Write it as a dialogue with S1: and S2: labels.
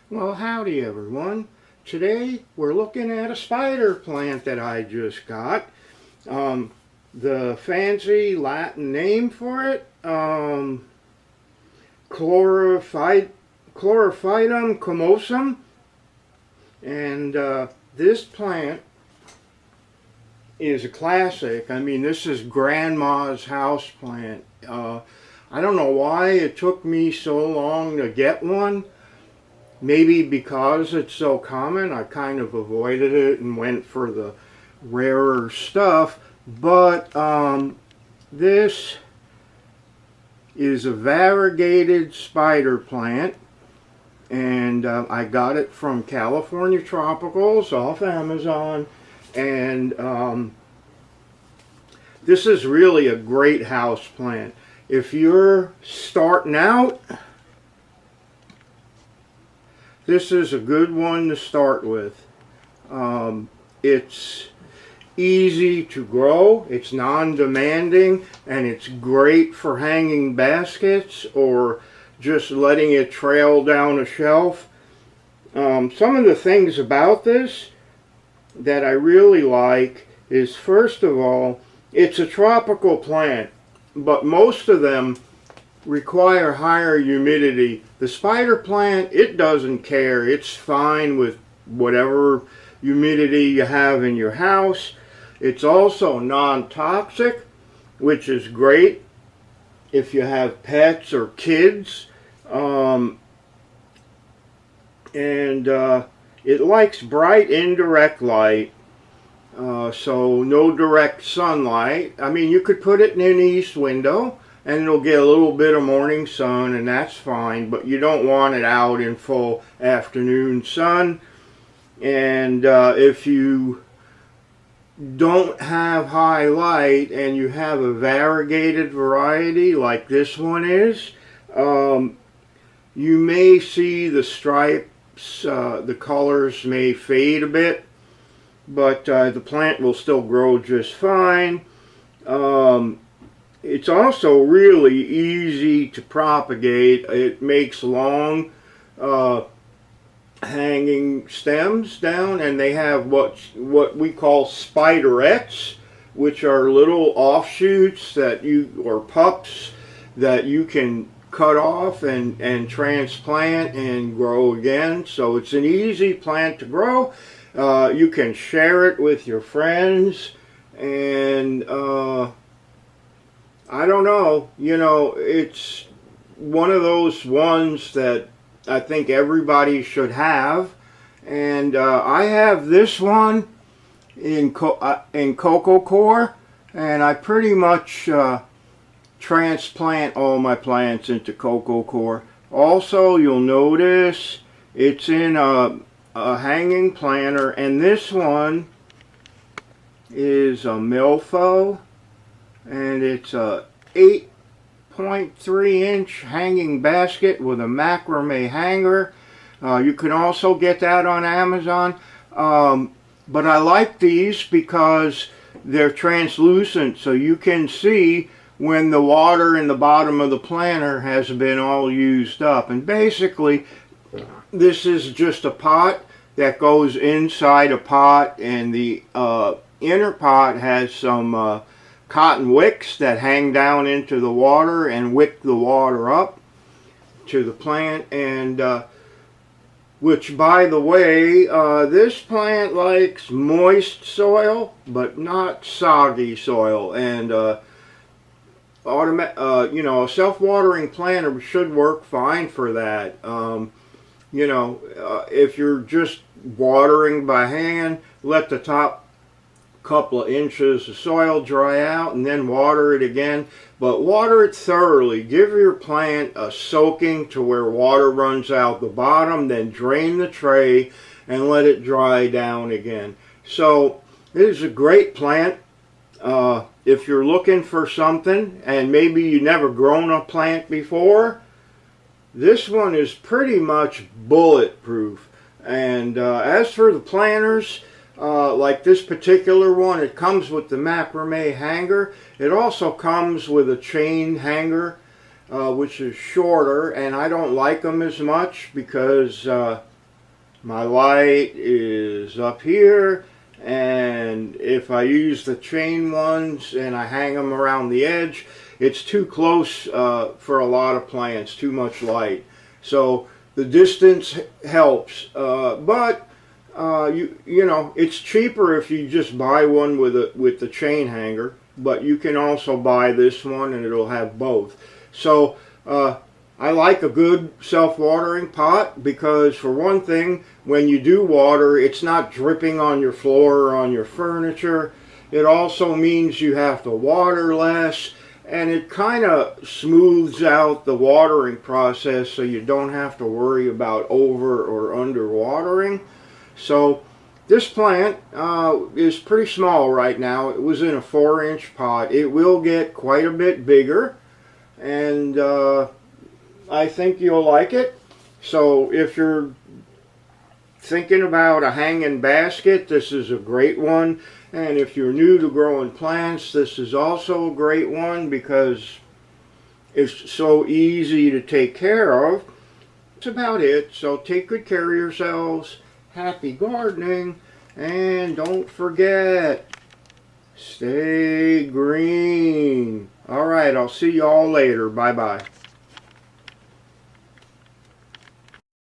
S1: Well, howdy everyone. Today we're looking at a spider plant that I just got. The fancy Latin name for it, Chlorophytum comosum. And this plant is a classic. I mean, this is grandma's house plant. I don't know why it took me so long to get one. Maybe because it's so common, I kind of avoided it and went for the rarer stuff. But this is a variegated spider plant, and I got it from California Tropicals off Amazon. And this is really a great house plant. If you're starting out, this is a good one to start with. It's easy to grow, it's non-demanding, and it's great for hanging baskets or just letting it trail down a shelf. Some of the things about this that I really like is, first of all, it's a tropical plant, but most of them require higher humidity. The spider plant, it doesn't care. It's fine with whatever humidity you have in your house. It's also non-toxic, which is great if you have pets or kids. It likes bright indirect light, so no direct sunlight. I mean, you could put it in an east window and it'll get a little bit of morning sun, and that's fine, but you don't want it out in full afternoon sun. And if you don't have high light and you have a variegated variety like this one is, you may see the stripes, the colors may fade a bit, but the plant will still grow just fine. It's also really easy to propagate. It makes long hanging stems down, and they have what we call spiderettes, which are little offshoots that or pups that you can cut off and transplant and grow again. So it's an easy plant to grow. You can share it with your friends, and I don't know, it's one of those ones that I think everybody should have. And I have this one in Coco Core, and I pretty much transplant all my plants into Coco Core. Also, you'll notice it's in a hanging planter, and this one is a milfo. And it's a 8.3 inch hanging basket with a macrame hanger. You can also get that on Amazon. But I like these because they're translucent, so you can see when the water in the bottom of the planter has been all used up. And basically, this is just a pot that goes inside a pot, and the inner pot has some cotton wicks that hang down into the water and wick the water up to the plant. And which, by the way, this plant likes moist soil but not soggy soil. And a self-watering planter should work fine for that. If you're just watering by hand, let the top couple of inches of soil dry out and then water it again, but water it thoroughly. Give your plant a soaking to where water runs out the bottom, then drain the tray and let it dry down again. So it is a great plant if you're looking for something and maybe you've never grown a plant before. This one is pretty much bulletproof. And as for the planters, like this particular one, it comes with the macrame hanger. It also comes with a chain hanger, which is shorter, and I don't like them as much because My light is up here, and if I use the chain ones and I hang them around the edge, it's too close for a lot of plants, too much light. So the distance helps, but you know, it's cheaper if you just buy one with the chain hanger, but you can also buy this one and it'll have both. So I like a good self-watering pot because, for one thing, when you do water, it's not dripping on your floor or on your furniture. It also means you have to water less, and it kind of smooths out the watering process so you don't have to worry about over or under watering. So this plant is pretty small right now. It was in a 4-inch pot. It will get quite a bit bigger, and I think you'll like it. So if you're thinking about a hanging basket, this is a great one. And if you're new to growing plants, this is also a great one because it's so easy to take care of. That's about it. So take good care of yourselves. Happy gardening. And don't forget, stay green. All right, I'll see you all later. Bye-bye.